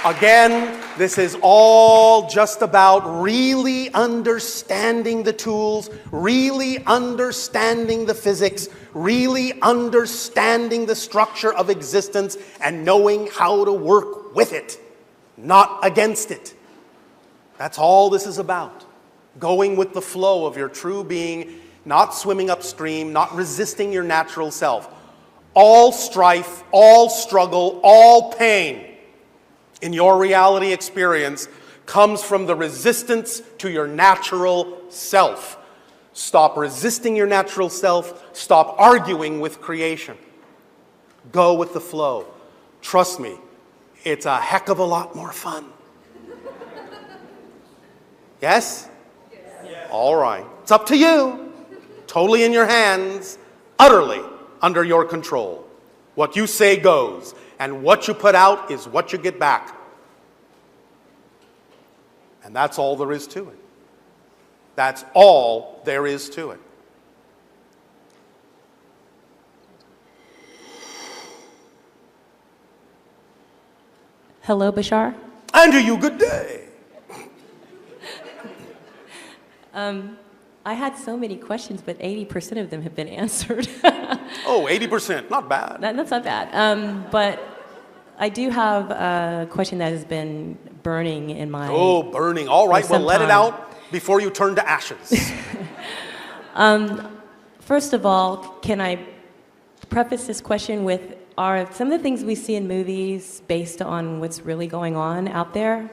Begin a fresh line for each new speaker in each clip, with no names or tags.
Again, this is all just about really understanding the tools, really understanding the physics, really understanding the structure of existence, and knowing how to work with it, not against it. That's all this is about. Going with the flow of your true being, not swimming upstream, not resisting your natural self. All strife, all struggle, all pain in your reality experience comes from the resistance to your natural self. Stop resisting your natural self. Stop arguing with creation. Go with the flow. Trust me, it's a heck of a lot more fun. Yes? Yes. All right. It's up to you. Totally in your hands. Utterly under your control. What you say goes. And what you put out is what you get back. And that's all there is to it. That's all there is to it.
Hello, Bashar.
And to you, good day.
I had so many questions, but 80% of them have been answered.
Oh, 80%, not bad.
That's not bad. But I do have a question that has been burning in my...
Oh, burning. All right, well, let it out before you turn to ashes.
First of all, can I preface this question with, are some of the things we see in movies based on what's really going on out there?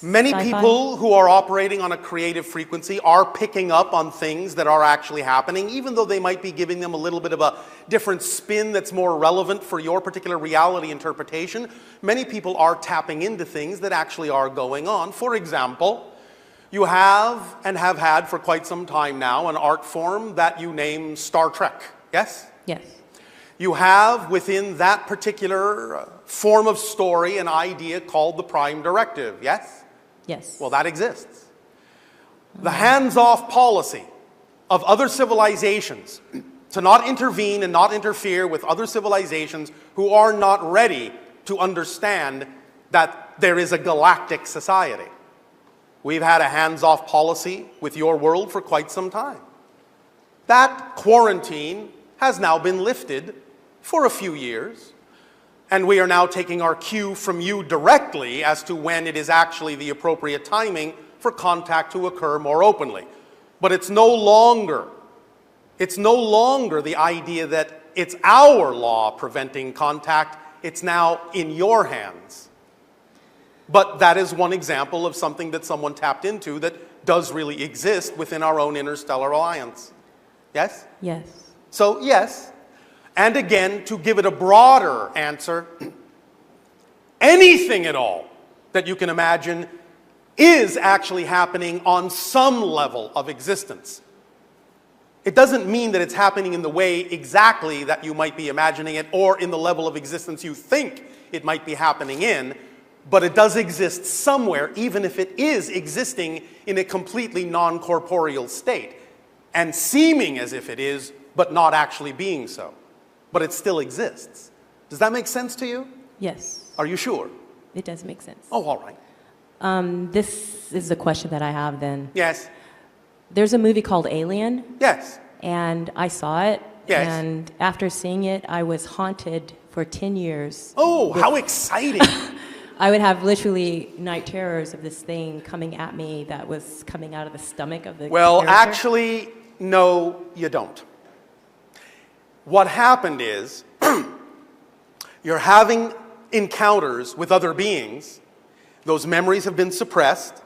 Many
Sci-fi?
people who are operating on a creative frequency are picking up on things that are actually happening, even though they might be giving them a little bit of a different spin that's more relevant for your particular reality interpretation. Many people are tapping into things that actually are going on. For example, you have and have had for quite some time now an art form that you name Star Trek, yes?
Yes.
You have within that particular form of story an idea called the Prime Directive, yes?
Yes.
Well, that exists. The hands-off policy of other civilizations to not intervene and not interfere with other civilizations who are not ready to understand that there is a galactic society. We've had a hands-off policy with your world for quite some time. That quarantine has now been lifted for a few years, and we are now taking our cue from you directly as to when it is actually the appropriate timing for contact to occur more openly. But it's no longer the idea that it's our law preventing contact. It's now in your hands. But that is one example of something that someone tapped into that does really exist within our own interstellar alliance. Yes?
Yes.
So, yes. And again, to give it a broader answer, anything at all that you can imagine is actually happening on some level of existence. It doesn't mean that it's happening in the way exactly that you might be imagining it or in the level of existence you think it might be happening in, but it does exist somewhere, even if it is existing in a completely non-corporeal state and seeming as if it is, but not actually being so. But it still exists. Does that make sense to you?
Yes.
Are you sure?
It does make sense.
Oh, all right.
This is the question that I have then.
Yes.
There's a movie called Alien.
Yes.
And I saw it.
Yes.
And after seeing it, I was haunted for 10 years.
Oh, how exciting.
I would have literally night terrors of this thing coming at me that was coming out of the stomach of the
Well,
character.
actually, no, you don't. What happened is you're having encounters with other beings. Those memories have been suppressed.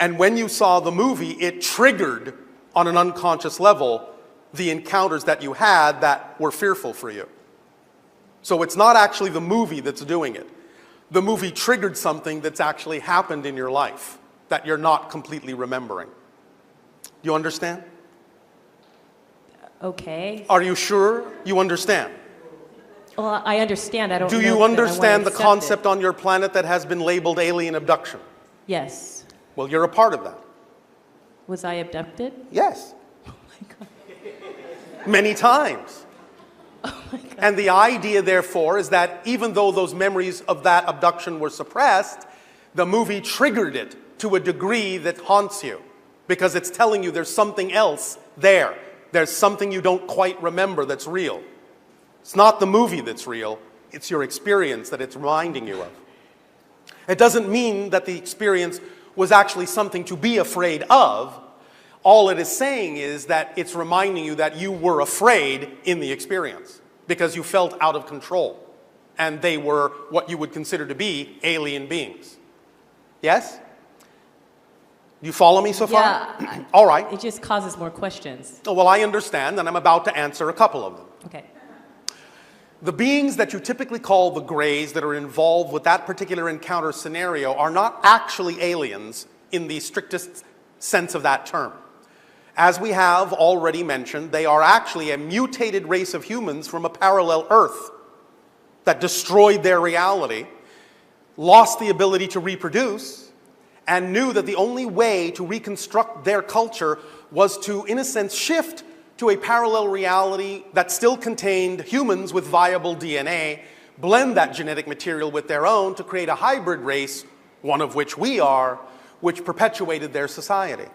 And when you saw the movie, it triggered on an unconscious level the encounters that you had that were fearful for you. So it's not actually the movie that's doing it. The movie triggered something that's actually happened in your life that you're not completely remembering. Do you understand?
Okay.
Are you sure you understand?
Well, I understand. I don't know.
Do you
that I wanna
understand the
accept
concept
it.
on your planet that has been labeled alien abduction?
Yes.
Well, you're a part of that.
Was I abducted?
Yes.
Oh my God.
Many times.
Oh
And the idea, therefore, is that even though those memories of that abduction were suppressed, the movie triggered it to a degree that haunts you because it's telling you there's something else there. There's something you don't quite remember that's real. It's not the movie that's real, it's your experience that it's reminding you of. It doesn't mean that the experience was actually something to be afraid of. All it is saying is that it's reminding you that you were afraid in the experience because you felt out of control. And they were what you would consider to be alien beings. Yes? You follow me so far?
Yeah.
All right.
It just causes more questions.
Oh, well, I understand, and I'm about to answer a couple of them.
Okay.
The beings that you typically call the Greys that are involved with that particular encounter scenario are not actually aliens in the strictest sense of that term. As we have already mentioned, they are actually a mutated race of humans from a parallel Earth that destroyed their reality, lost the ability to reproduce, and knew that the only way to reconstruct their culture was to, in a sense, shift to a parallel reality that still contained humans with viable DNA, blend that genetic material with their own to create a hybrid race, one of which we are, which perpetuated their society.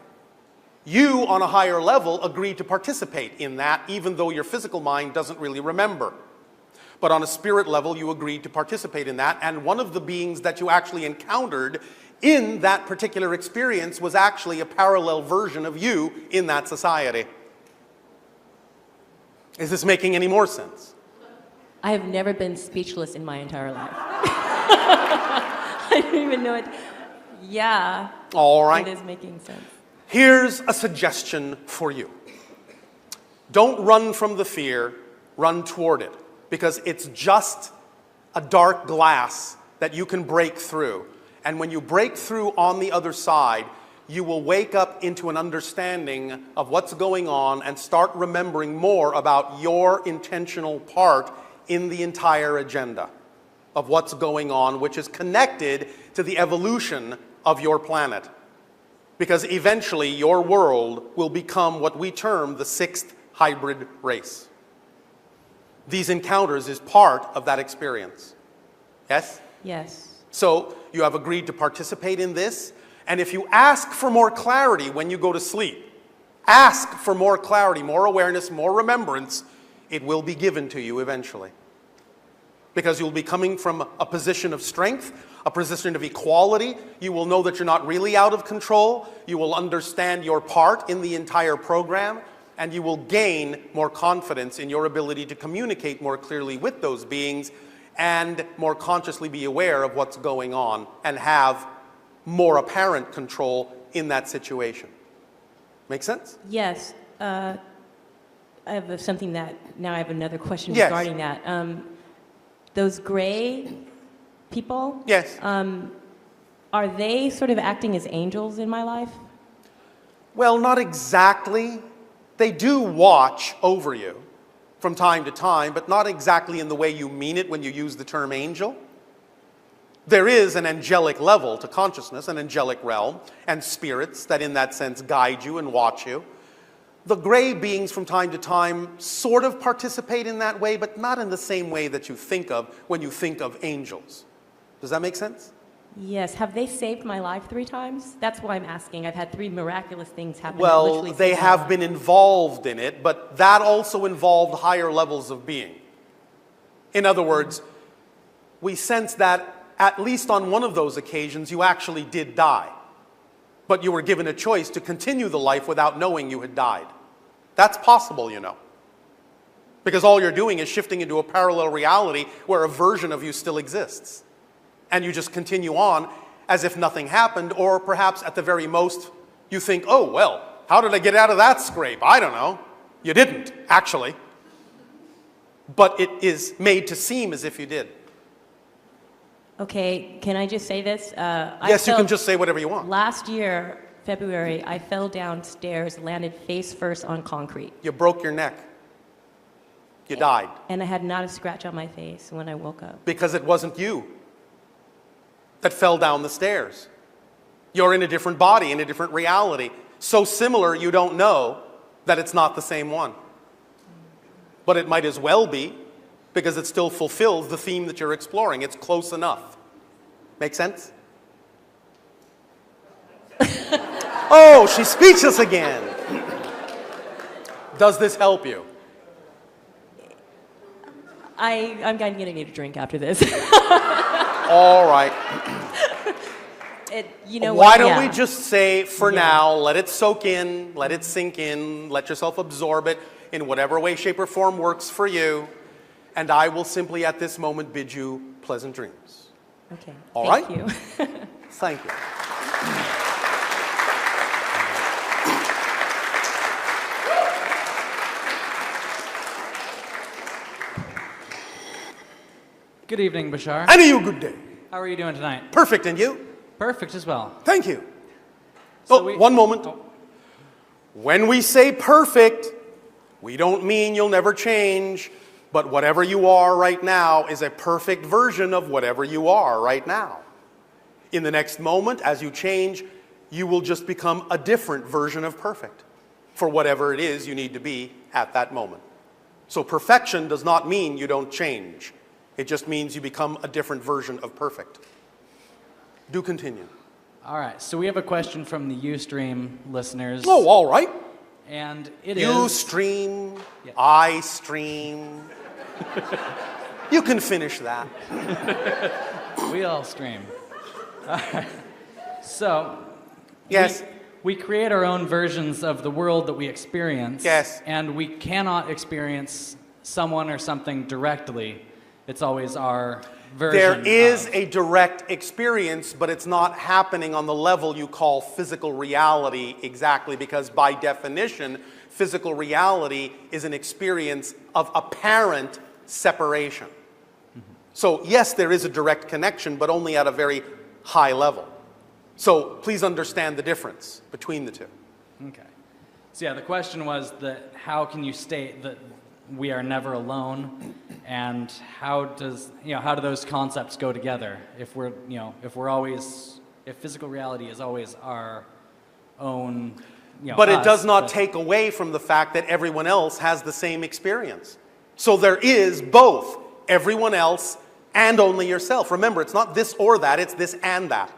You, on a higher level, agreed to participate in that, even though your physical mind doesn't really remember. But on a spirit level, you agreed to participate in that, and one of the beings that you actually encountered in that particular experience was actually a parallel version of you in that society. Is this making any more sense?
I have never been speechless in my entire life. I don't even know it. Yeah.
All right.
It is making sense.
Here's a suggestion for you. Don't run from the fear, run toward it, because it's just a dark glass that you can break through. And when you break through on the other side, you will wake up into an understanding of what's going on and start remembering more about your intentional part in the entire agenda of what's going on, which is connected to the evolution of your planet. Because eventually your world will become what we term the sixth hybrid race. These encounters is part of that experience. Yes?
Yes.
So you have agreed to participate in this. And if you ask for more clarity when you go to sleep, ask for more clarity, more awareness, more remembrance, it will be given to you eventually. Because you'll be coming from a position of strength, a position of equality. You will know that you're not really out of control. You will understand your part in the entire program, and you will gain more confidence in your ability to communicate more clearly with those beings and more consciously be aware of what's going on and have more apparent control in that situation. Make sense?
Yes. I have something that, now I have another question
Yes.
regarding that. Those gray people,
Yes.
are they sort of acting as angels in my life?
Well, not exactly. They do watch over you from time to time, but not exactly in the way you mean it when you use the term angel. There is an angelic level to consciousness, an angelic realm, and spirits that in that sense guide you and watch you. The gray beings from time to time sort of participate in that way, but not in the same way that you think of when you think of angels. Does that make sense?
Yes. Have they saved my life 3 times? That's why I'm asking. I've had 3 miraculous things happen. that
Well,
literally
they
saved my
have
life.
been involved in it, but that also involved higher levels of being. In other words, we sense that at least on one of those occasions you actually did die, but you were given a choice to continue the life without knowing you had died. That's possible, you know, because all you're doing is shifting into a parallel reality where a version of you still exists, and you just continue on as if nothing happened, or perhaps at the very most you think, oh, well, how did I get out of that scrape? I don't know. You didn't, actually, but it is made to seem as if you did.
Okay, can I just say this?
Yes, you can just say whatever you want.
Last year, February, I fell downstairs, landed face first on concrete.
You broke your neck. You died.
And I had not a scratch on my face when I woke up.
Because it wasn't you that fell down the stairs. You're in a different body, in a different reality. So similar you don't know that it's not the same one. But it might as well be, because it still fulfills the theme that you're exploring. It's close enough. Make sense? Oh, she's speechless again. Does this help you?
I'm going to need a drink after this.
All right.
Why
don't we just say, for now, let it soak in, let it sink in, let yourself absorb it in whatever way, shape, or form works for you, and I will simply at this moment bid you pleasant dreams.
Okay.
All right?
Thank you.
Thank you.
Good evening, Bashar.
And you good day.
How are you doing tonight?
Perfect, and you?
Perfect as well.
Thank you.
So
one moment. When we say perfect, we don't mean you'll never change, but whatever you are right now is a perfect version of whatever you are right now. In the next moment, as you change, you will just become a different version of perfect for whatever it is you need to be at that moment. So perfection does not mean you don't change. It just means you become a different version of perfect. Do continue.
All right, so we have a question from the Ustream listeners.
Oh, all right.
And it
You
is...
stream,
Yeah.
I stream. You can finish that.
We all stream. All right. So...
Yes.
We create our own versions of the world that we experience.
Yes.
And we cannot experience someone or something directly. It's always our version.
There is
of.
a direct experience, but it's not happening on the level you call physical reality exactly, because by definition, physical reality is an experience of apparent separation. So yes, there is a direct connection, but only at a very high level. So please understand the difference between the two.
Okay. So yeah, the question was that how can you state that we are never alone, and how do those concepts go together? If physical reality is always our own,
But it
us,
does not take away from the fact that everyone else has the same experience. So there is both everyone else and only yourself. Remember, it's not this or that, it's this and that.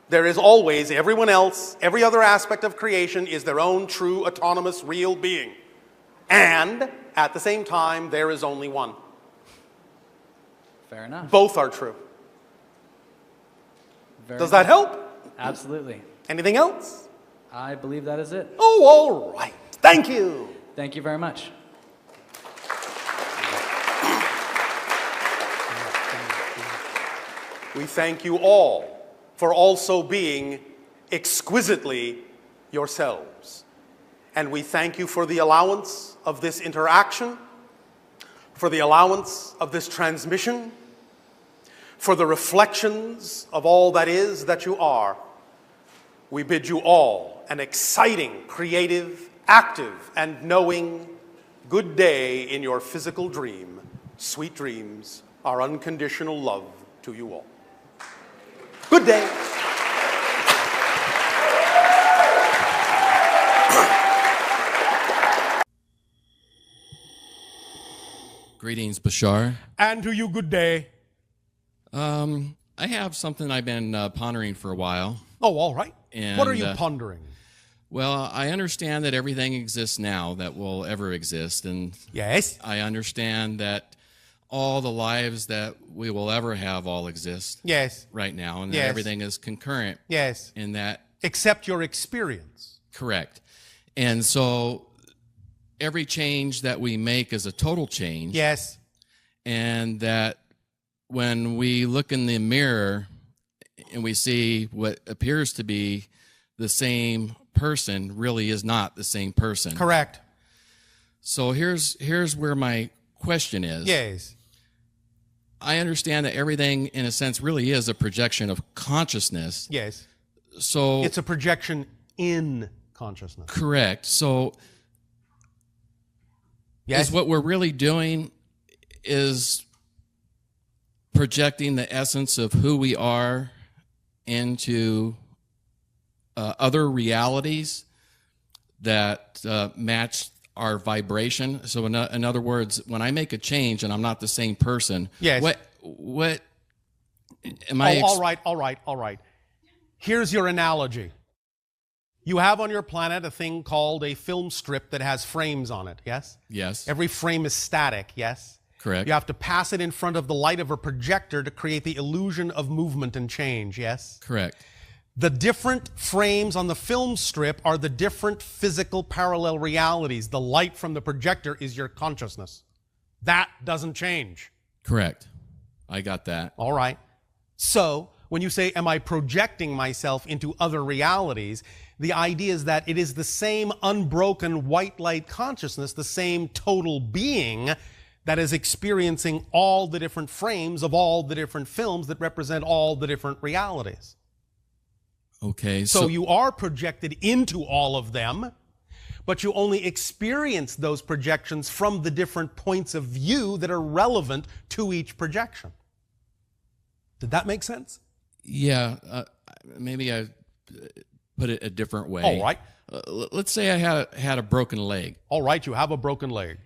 There is always everyone else, every other aspect of creation is their own true, autonomous, real being. And at the same time, there is only one.
Fair enough.
Both are true.
Very
Does that
nice.
help?
Absolutely.
Anything else?
I believe that is it.
Oh, all right. Thank you.
Thank you very much.
We thank you all for also being exquisitely yourselves. And we thank you for the allowance of this interaction, for the allowance of this transmission, for the reflections of all that is that you are. We bid you all an exciting, creative, active, and knowing good day in your physical dream. Sweet dreams, our unconditional love to you all. Good day.
Greetings, Bashar.
And to you, good day.
I have something I've been pondering for a while.
Oh, all right.
And,
what are you pondering?
Well, I understand that everything exists now that will ever exist, and
Yes.
I understand that all the lives that we will ever have all exist
Yes.
right now, and that
Yes.
everything is concurrent
Yes.
in that.
Except your experience.
Correct. And so every change that we make is a total change.
Yes.
And that when we look in the mirror and we see what appears to be the same person really is not the same person.
Correct.
So here's where my question is.
Yes.
I understand that everything in a sense really is a projection of consciousness.
Yes.
So
It's a projection in consciousness.
correct. So
Yes.
is what we're really doing is projecting the essence of who we are into other realities that match our vibration. So in other words, when I make a change and I'm not the same person,
Yes.
what am I?
All right. Here's your analogy. You have on your planet a thing called a film strip that has frames on it, yes?
Yes.
Every frame is static, yes?
Correct.
You have to pass it in front of the light of a projector to create the illusion of movement and change, yes?
Correct.
The different frames on the film strip are the different physical parallel realities. The light from the projector is your consciousness. That doesn't change.
Correct. I got that.
All right. So, when you say, am I projecting myself into other realities, the idea is that it is the same unbroken white light consciousness, the same total being that is experiencing all the different frames of all the different films that represent all the different realities.
Okay.
So you are projected into all of them, but you only experience those projections from the different points of view that are relevant to each projection. Did that make sense?
Yeah. Maybe I put it a different way.
All right.
Let's say I had a broken leg.
All right, you have a broken leg.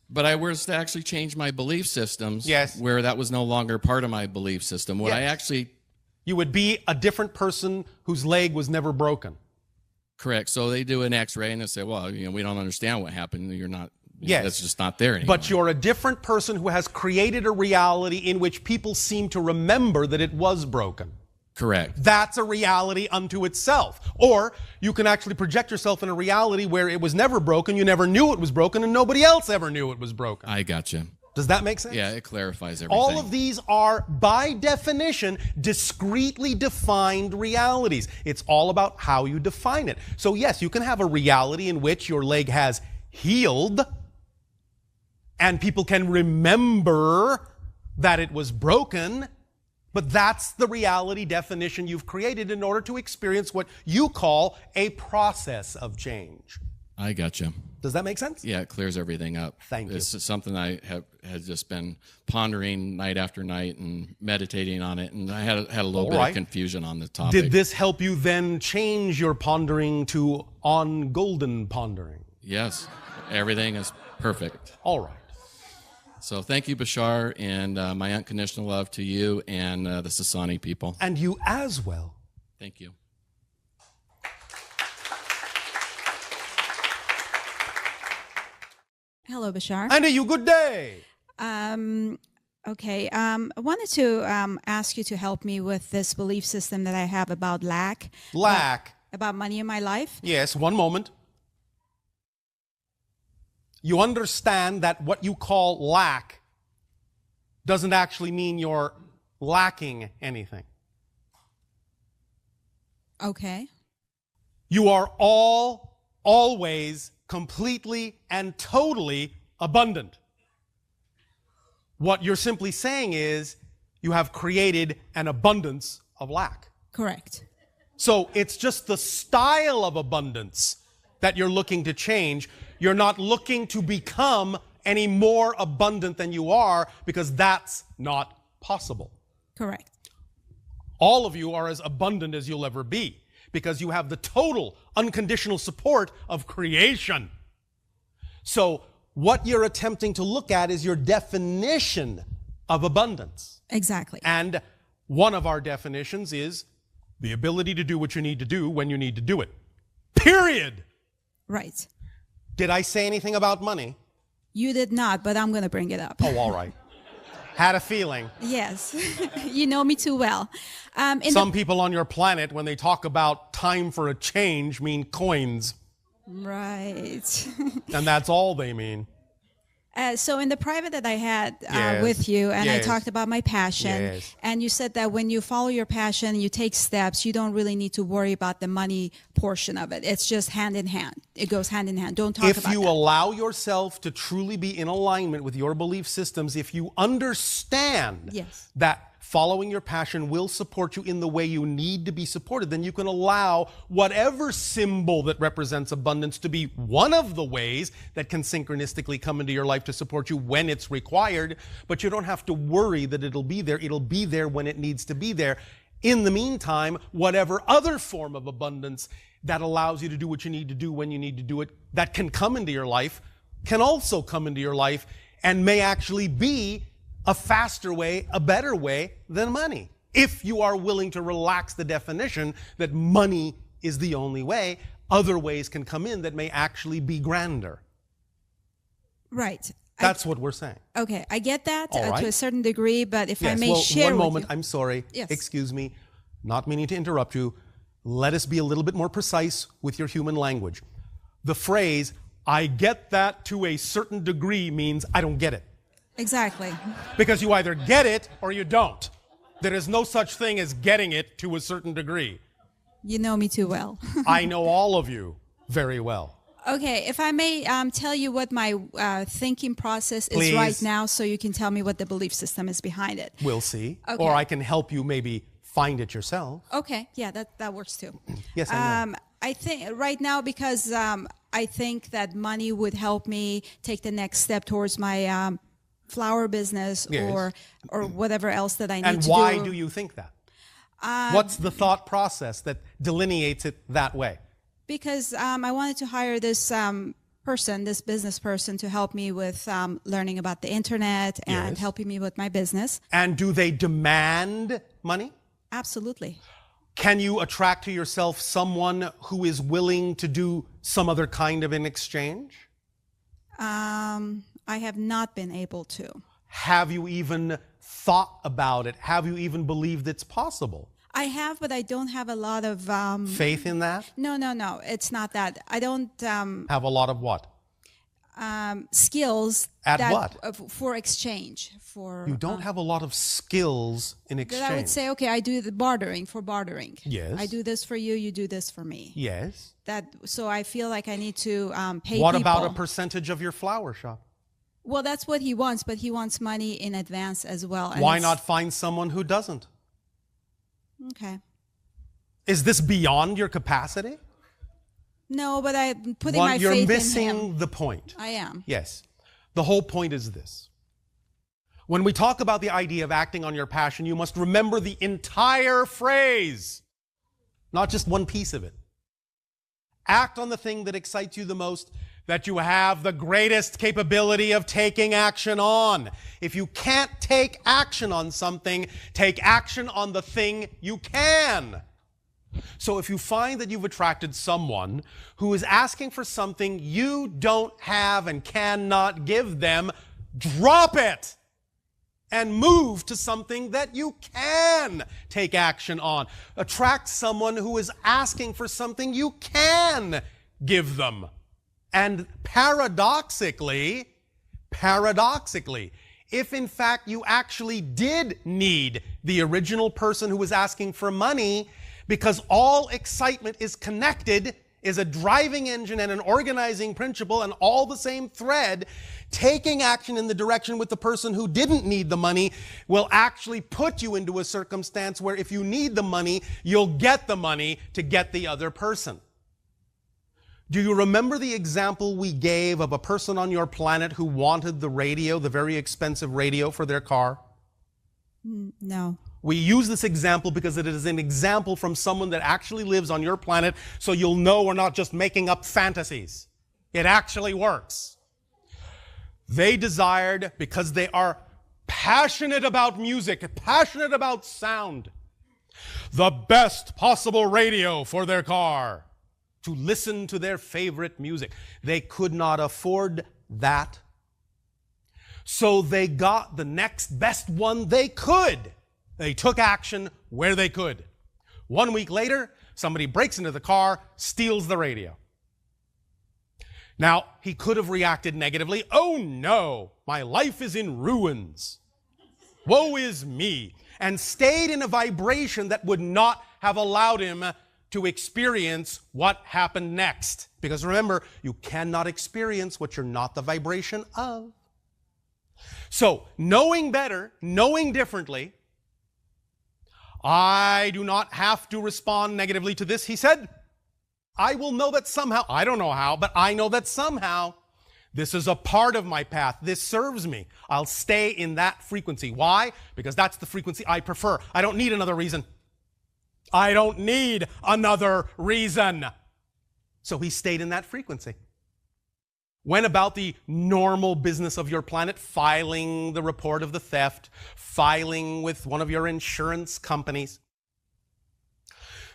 But I was to actually change my belief systems.
Yes.
Where that was no longer part of my belief system. Would I actually?
You would be a different person whose leg was never broken.
Correct. So they do an X-ray and they say, well, we don't understand what happened. You're not.
Yes.
That's just not there anymore.
But you're a different person who has created a reality in which people seem to remember that it was broken.
Correct.
That's a reality unto itself. Or you can actually project yourself in a reality where it was never broken, you never knew it was broken, and nobody else ever knew it was broken.
I gotcha.
Does that make sense?
Yeah, it clarifies everything.
All of these are, by definition, discretely defined realities. It's all about how you define it. So yes, you can have a reality in which your leg has healed, and people can remember that it was broken, but that's the reality definition you've created in order to experience what you call a process of change.
I gotcha.
Does that make sense?
Yeah, it clears everything up.
Thank you.
This is something I have just been pondering night after night and meditating on it, and I had a little bit of confusion on the topic.
Did this help you then change your pondering to on golden pondering?
Yes, everything is perfect.
All right.
So thank you, Bashar, and my unconditional love to you and the Sasani people.
And you as well.
Thank you.
Hello, Bashar.
And you good day.
Okay. I wanted to ask you to help me with this belief system that I have about lack.
Lack.
About money in my life.
Yes, one moment. You understand that what you call lack doesn't actually mean you're lacking anything.
Okay.
You are always, completely and totally abundant. What you're simply saying is you have created an abundance of lack.
Correct.
So it's just the style of abundance that you're looking to change. You're not looking to become any more abundant than you are, because that's not possible.
Correct.
All of you are as abundant as you'll ever be, because you have the total unconditional support of creation. So what you're attempting to look at is your definition of abundance.
Exactly.
And one of our definitions is the ability to do what you need to do when you need to do it. Period.
Right.
Did I say anything about money?
You did not, but I'm going to bring it up.
Oh, all right. Had a feeling.
Yes. You know me too well.
Some people on your planet, when they talk about time for a change, mean coins.
Right.
And that's all they mean.
So in the private that I had
Yes.
with you, and I
Yes.
talked about my passion,
Yes.
and you said that when you follow your passion, you take steps, you don't really need to worry about the money portion of it. It's just hand in hand. It goes hand in hand. Don't talk
If
about
you
that.
allow yourself to truly be in alignment with your belief systems, if you understand
Yes.
that following your passion will support you in the way you need to be supported, then you can allow whatever symbol that represents abundance to be one of the ways that can synchronistically come into your life to support you when it's required. But you don't have to worry that it'll be there. It'll be there when it needs to be there. In the meantime, whatever other form of abundance that allows you to do what you need to do when you need to do it, that can come into your life, can also come into your life and may actually be a faster way, a better way than money. If you are willing to relax the definition that money is the only way, other ways can come in that may actually be grander.
Right.
That's what we're saying.
Okay, I get that
All right.
to a certain degree, but if I
Yes,
may
well,
share
one
with
moment.
you.
I'm sorry.
Yes.
Excuse me. Not meaning to interrupt you. Let us be a little bit more precise with your human language. The phrase, I get that to a certain degree, means I don't get it.
Exactly.
Because you either get it or you don't. There is no such thing as getting it to a certain degree.
You know me too well.
I know all of you very well.
Okay, if I may tell you what my thinking process is
Please.
right now, so you can tell me what the belief system is behind it.
We'll see.
Okay.
Or I can help you maybe find it yourself.
Okay, yeah, that works too.
Yes, I know.
I think right now, because I think that money would help me take the next step towards my flower business
Yes.
or whatever else that I need
And
to
why
do.
do you think that? What's the thought process that delineates it that way?
Because I wanted to hire this this business person, to help me with learning about the internet and
Yes.
helping me with my business.
And do they demand money?
Absolutely.
Can you attract to yourself someone who is willing to do some other kind of an exchange?
I have not been able to.
Have you even thought about it? Have you even believed it's possible?
I have, but I don't have a lot of...
Faith in that?
No, it's not that. I don't
Have a lot of what?
skills
At
that,
what?
For exchange. For
You don't have a lot of skills in exchange.
that I would say, okay, I do the bartering for bartering.
Yes.
I do this for you, you do this for me.
Yes.
So I feel like I need to pay
What
people.
about a percentage of your flower shop?
Well, that's what he wants, but he wants money in advance as well. and
Why
it's-
not find someone who doesn't?
Okay.
Is this beyond your capacity?
No, but I'm putting my
You're
faith in
missing
him.
the point.
I am.
Yes. The whole point is this. When we talk about the idea of acting on your passion, you must remember the entire phrase, not just one piece of it. Act on the thing that excites you the most, that you have the greatest capability of taking action on. If you can't take action on something, take action on the thing you can. So if you find that you've attracted someone who is asking for something you don't have and cannot give them, drop it and move to something that you can take action on. Attract someone who is asking for something you can give them. And paradoxically, if in fact you actually did need the original person who was asking for money, because all excitement is connected, is a driving engine and an organizing principle and all the same thread, taking action in the direction with the person who didn't need the money will actually put you into a circumstance where if you need the money, you'll get the money to get the other person. Do you remember the example we gave of a person on your planet who wanted the radio, the very expensive radio for their car?
No.
We use this example because it is an example from someone that actually lives on your planet, so you'll know we're not just making up fantasies. It actually works. They desired, because they are passionate about music, passionate about sound, the best possible radio for their car to listen to their favorite music. They could not afford that, so they got the next best one they could. They took action where they could. 1 week later, somebody breaks into the car, steals the radio. Now, he could have reacted negatively. Oh no, my life is in ruins. Woe is me. And stayed in a vibration that would not have allowed him to experience what happened next. Because remember, you cannot experience what you're not the vibration of. So, knowing better, knowing differently, I do not have to respond negatively to this, he said. I will know that somehow, I don't know how, but I know that somehow this is a part of my path. This serves me. I'll stay in that frequency. Why? Because that's the frequency I prefer. I don't need another reason. I don't need another reason. So he stayed in that frequency. Went about the normal business of your planet, filing the report of the theft, filing with one of your insurance companies.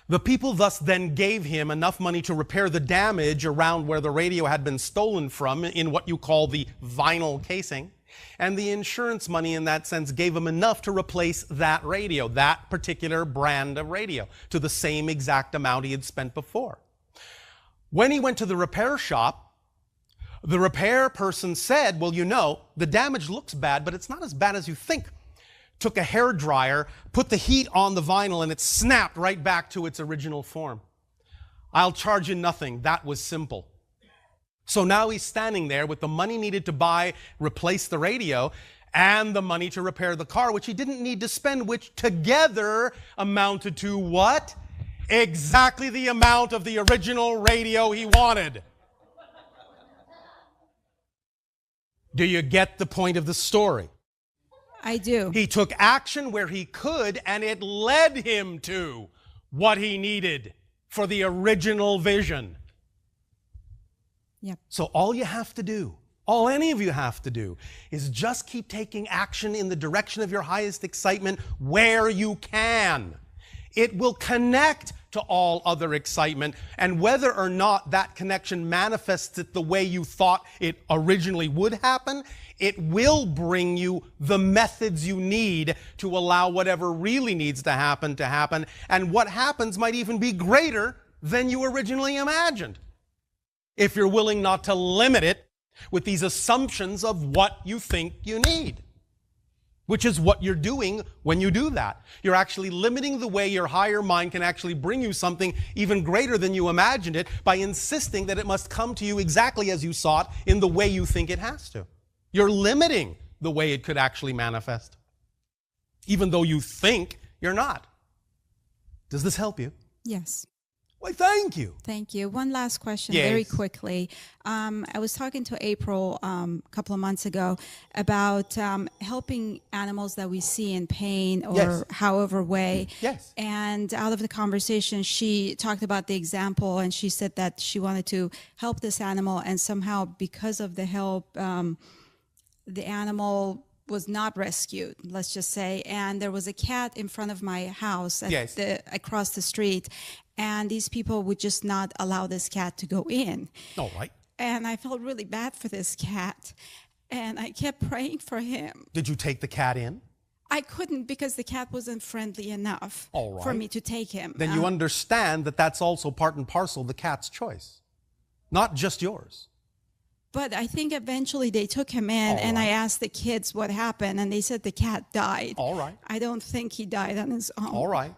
The people thus then gave him enough money to repair the damage around where the radio had been stolen from in what you call the vinyl casing. And the insurance money in that sense gave him enough to replace that radio, that particular brand of radio, to the same exact amount he had spent before. When he went to the repair shop, the repair person said, well, you know, the damage looks bad, but it's not as bad as you think. Took a hairdryer, put the heat on the vinyl, and it snapped right back to its original form. I'll charge you nothing. That was simple. So now he's standing there with the money needed to replace the radio, and the money to repair the car, which he didn't need to spend, which together amounted to what? Exactly the amount of the original radio he wanted. Do you get the point of the story?
I do.
He took action where he could, and it led him to what he needed for the original vision.
Yep.
So all you have to do, all any of you have to do, is just keep taking action in the direction of your highest excitement where you can. It will connect to all other excitement, and whether or not that connection manifests it the way you thought it originally would happen, it will bring you the methods you need to allow whatever really needs to happen, and what happens might even be greater than you originally imagined, if you're willing not to limit it with these assumptions of what you think you need. Which is what you're doing when you do that. You're actually limiting the way your higher mind can actually bring you something even greater than you imagined it by insisting that it must come to you exactly as you sought in the way you think it has to. You're limiting the way it could actually manifest, even though you think you're not. Does this help you?
Yes.
Why, thank you.
Thank you. One last question,
Yes.
very quickly. I was talking to April a couple of months ago about helping animals that we see in pain or
Yes.
however way.
Yes.
And out of the conversation, she talked about the example, and she said that she wanted to help this animal, and somehow because of the help, the animal was not rescued, let's just say. And there was a cat in front of my house
Yes.
across the street. And these people would just not allow this cat to go in.
All right.
And I felt really bad for this cat. And I kept praying for him.
Did you take the cat in?
I couldn't because the cat wasn't friendly enough
All right.
for me to take him.
Then you understand that that's also part and parcel the cat's choice, not just yours.
But I think eventually they took him in,
All
and
right.
I asked the kids what happened, and they said the cat died.
All right.
I don't think he died on his own.
All right.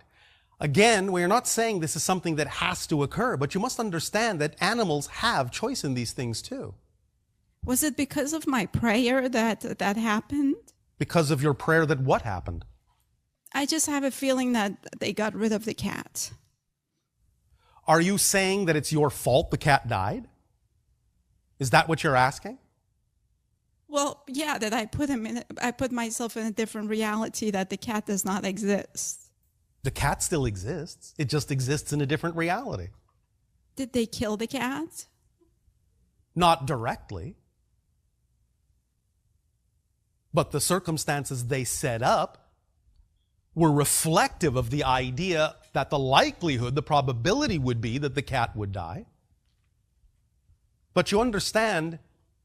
Again, we're not saying this is something that has to occur, but you must understand that animals have choice in these things too.
Was it because of my prayer that that happened?
Because of your prayer that what happened?
I just have a feeling that they got rid of the cat.
Are you saying that it's your fault the cat died? Is that what you're asking?
Well, yeah, that I put myself in a different reality, that the cat does not exist.
The cat still exists. It just exists in a different reality.
Did they kill the cat?
Not directly. But the circumstances they set up were reflective of the idea that the likelihood, the probability would be that the cat would die. But you understand,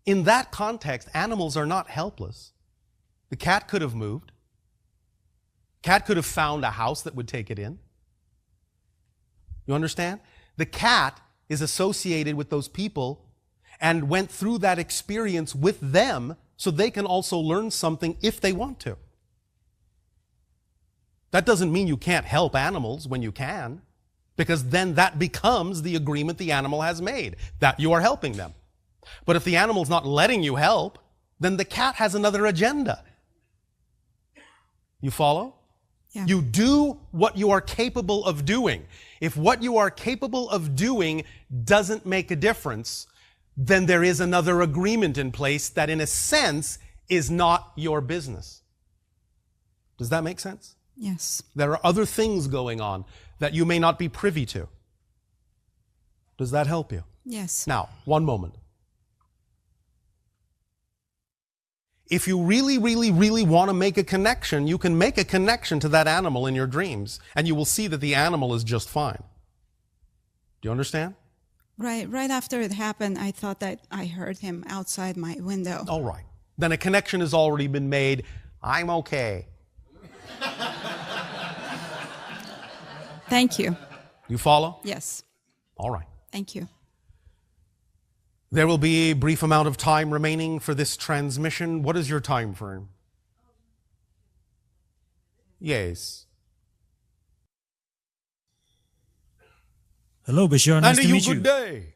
in that context, animals are not helpless. The cat could have moved. Cat could have found a house that would take it in. You understand? The cat is associated with those people and went through that experience with them so they can also learn something if they want to. That doesn't mean you can't help animals when you can, because then that becomes the agreement the animal has made, that you are helping them. But if the animal's not letting you help, then the cat has another agenda. You follow?
Yeah.
You do what you are capable of doing. If what you are capable of doing doesn't make a difference, then there is another agreement in place that in a sense is not your business. Does that make sense?
Yes.
There are other things going on that you may not be privy to. Does that help you?
Yes.
Now, one moment. If you really, really, really want to make a connection, you can make a connection to that animal in your dreams, and you will see that the animal is just fine. Do you understand?
Right after it happened, I thought that I heard him outside my window.
All right. Then a connection has already been made. I'm okay.
Thank you.
You follow?
Yes.
All right.
Thank you.
There will be a brief amount of time remaining for this transmission. What is your time frame? Yes.
Hello, Bashar. Nice
And
to meet you.
good day.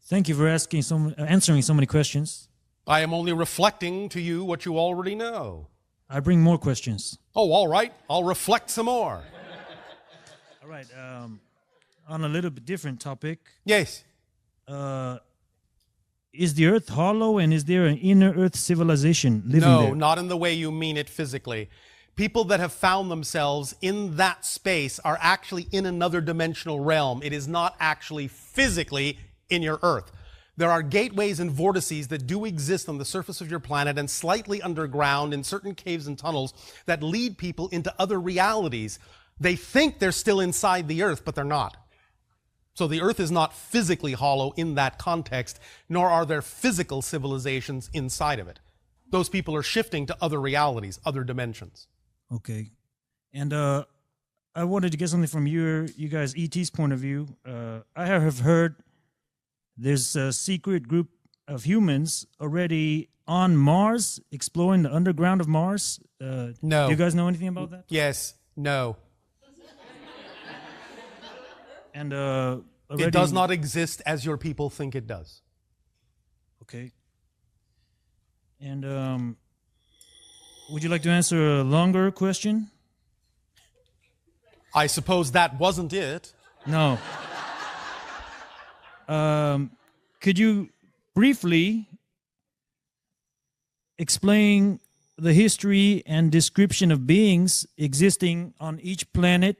Thank you for answering so many questions.
I am only reflecting to you what you already know.
I bring more questions.
Oh, all right. I'll reflect some more.
All right. On a little bit different topic.
Yes.
Is the Earth hollow, and is there an inner Earth civilization living there?
No, not in the way you mean it physically. People that have found themselves in that space are actually in another dimensional realm. It is not actually physically in your Earth. There are gateways and vortices that do exist on the surface of your planet and slightly underground in certain caves and tunnels that lead people into other realities. They think they're still inside the Earth, but they're not. So the Earth is not physically hollow in that context, nor are there physical civilizations inside of it. Those people are shifting to other realities, other dimensions.
Okay. And I wanted to get something from you guys, ET's point of view. I have heard there's a secret group of humans already on Mars, exploring the underground of Mars.
No.
Do you guys know anything about that?
Yes. No.
And
It does not exist as your people think it does.
Okay. And would you like to answer a longer question?
I suppose that wasn't it.
No. Could you briefly explain the history and description of beings existing on each planet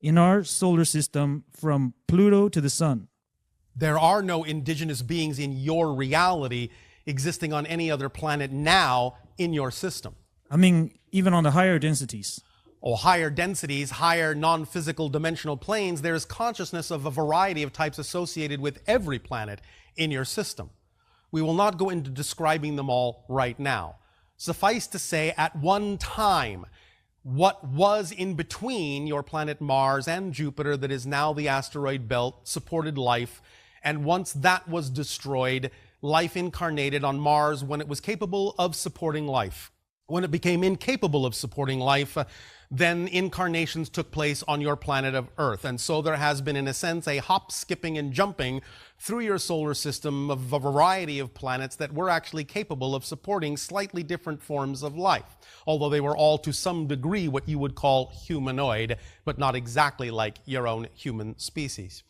in our solar system from Pluto to the Sun?
There are no indigenous beings in your reality existing on any other planet now in your system.
I mean, even on the higher densities.
Or higher densities, higher non-physical dimensional planes, there is consciousness of a variety of types associated with every planet in your system. We will not go into describing them all right now. Suffice to say, at one time, what was in between your planet Mars and Jupiter, that is now the asteroid belt, supported life. And once that was destroyed, life incarnated on Mars when it was capable of supporting life. When it became incapable of supporting life, then incarnations took place on your planet of Earth. And so there has been, in a sense, a hop, skipping, and jumping through your solar system of a variety of planets that were actually capable of supporting slightly different forms of life, although they were all to some degree what you would call humanoid, but not exactly like your own human species.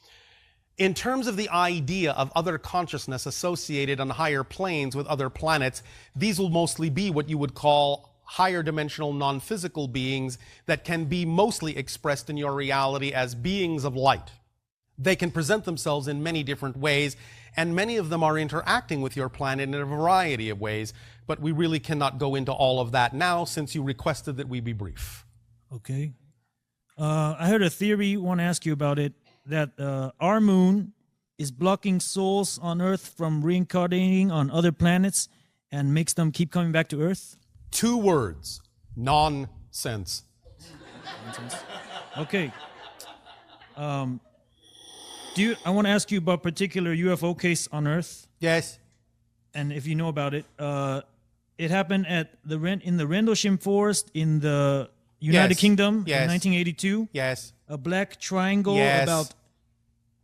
In terms of the idea of other consciousness associated on higher planes with other planets, these will mostly be what you would call higher dimensional non-physical beings that can be mostly expressed in your reality as beings of light. They can present themselves in many different ways, and many of them are interacting with your planet in a variety of ways, but we really cannot go into all of that now since you requested that we be brief.
Okay. I heard a theory, want to ask you about it, that our moon is blocking souls on Earth from reincarnating on other planets and makes them keep coming back to Earth?
2 words. Nonsense.
Okay. I want to ask you about a particular UFO case on Earth,
Yes.
and if you know about it. It happened at in the Rendlesham Forest in the United
Yes.
Kingdom
Yes.
in 1982.
Yes.
A black triangle
Yes.
about...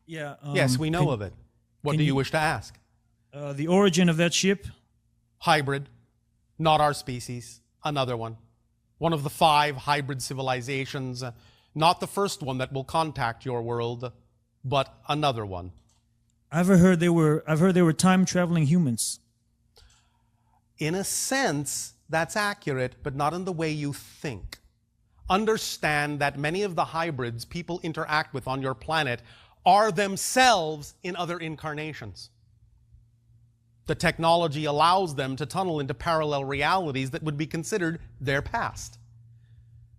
Yeah.
Yes, we know of it. What
can
do you
you-
wish to ask?
The origin of that ship.
Hybrid. Not our species. Another one. One of the 5 hybrid civilizations. Not the first one that will contact your world, but another one.
I've heard they were time traveling humans.
In a sense, that's accurate, but not in the way you think. understand that many of the hybrids people interact with on your planet are themselves in other incarnations. The technology allows them to tunnel into parallel realities that would be considered their past.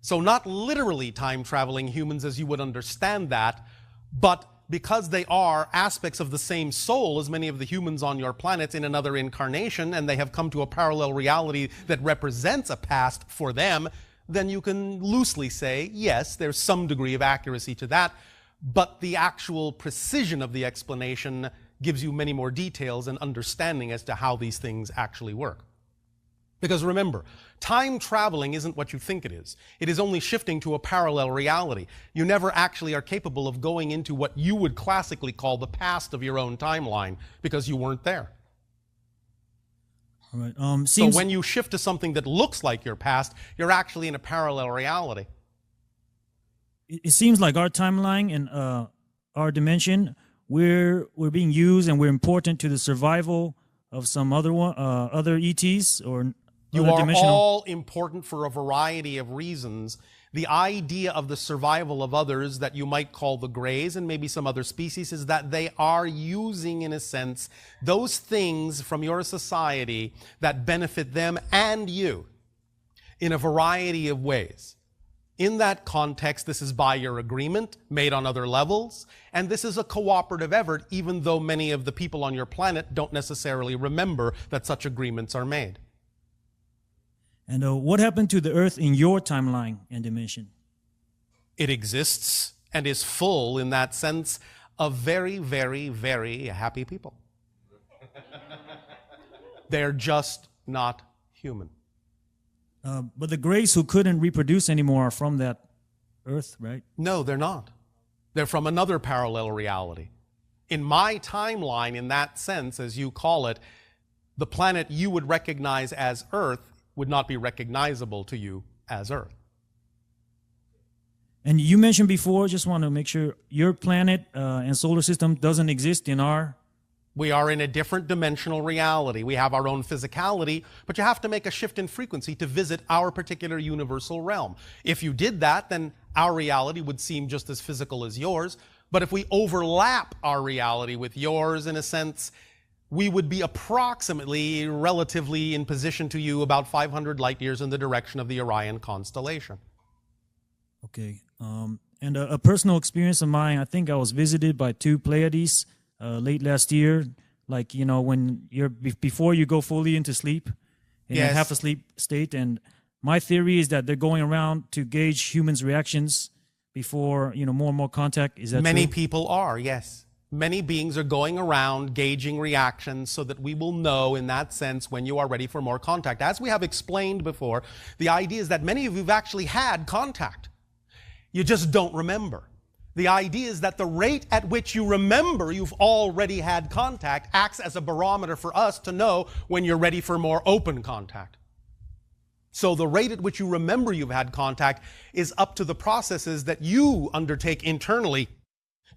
So not literally time-traveling humans as you would understand that, but because they are aspects of the same soul as many of the humans on your planet in another incarnation, and they have come to a parallel reality that represents a past for them, then you can loosely say, yes, there's some degree of accuracy to that, but the actual precision of the explanation gives you many more details and understanding as to how these things actually work. Because remember, time traveling isn't what you think it is. It is only shifting to a parallel reality. You never actually are capable of going into what you would classically call the past of your own timeline because you weren't there.
All right.
So when you shift to something that looks like your past, you're actually in a parallel reality.
It seems like our timeline and our dimension, we're being used and we're important to the survival of some other ETs or
you
other
are
dimensional.
all important for a variety of reasons. The idea of the survival of others that you might call the Greys and maybe some other species is that they are using, in a sense, those things from your society that benefit them and you in a variety of ways. In that context, this is by your agreement, made on other levels, and this is a cooperative effort, even though many of the people on your planet don't necessarily remember that such agreements are made.
And what happened to the Earth in your timeline and dimension?
It exists and is full, in that sense, of very, very, very happy people. They're just not human.
But the Greys who couldn't reproduce anymore are from that Earth, right?
No, they're not. They're from another parallel reality. In my timeline, in that sense, as you call it, the planet you would recognize as Earth would not be recognizable to you as Earth.
And you mentioned before, just want to make sure, your planet and solar system doesn't exist in our...
We are in a different dimensional reality. We have our own physicality, but you have to make a shift in frequency to visit our particular universal realm. If you did that, then our reality would seem just as physical as yours. But if we overlap our reality with yours, in a sense, we would be approximately, relatively in position to you about 500 light years in the direction of the Orion constellation.
Okay. And a personal experience of mine, I think I was visited by two Pleiades late last year. Like, you know, when you're before you go fully into sleep, in a half asleep state. And my theory is that they're going around to gauge humans' reactions before, you know, more and more contact. Is that
Many
true?
people are, yes. Many beings are going around gauging reactions so that we will know, in that sense, when you are ready for more contact. As we have explained before, the idea is that many of you have actually had contact. You just don't remember. The idea is that the rate at which you remember you've already had contact acts as a barometer for us to know when you're ready for more open contact. So the rate at which you remember you've had contact is up to the processes that you undertake internally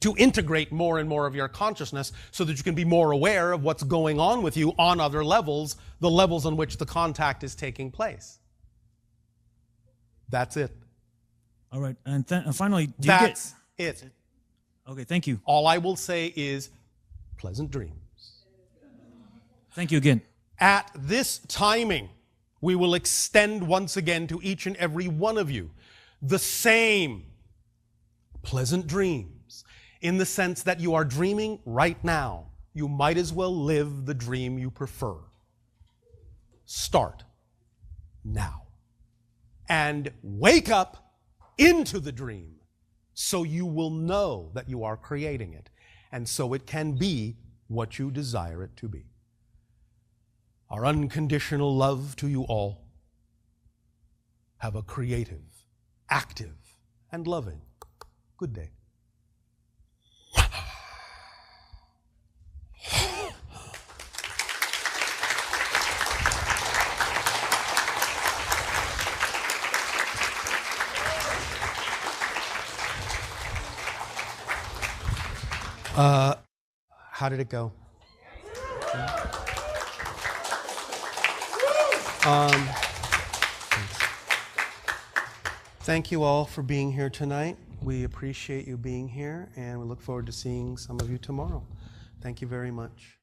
to integrate more and more of your consciousness so that you can be more aware of what's going on with you on other levels, the levels on which the contact is taking place. That's it.
All right. And finally, do
That's
you
it.
get... Okay, thank you.
All I will say is pleasant dreams.
Thank you again.
At this timing, we will extend once again to each and every one of you the same pleasant dreams, in the sense that you are dreaming right now. You might as well live the dream you prefer. Start now. And wake up into the dream so you will know that you are creating it. And so it can be what you desire it to be. Our unconditional love to you all. Have a creative, active, and loving good day. How did it go? Thank you all for being here tonight. We appreciate you being here, and we look forward to seeing some of you tomorrow. Thank you very much.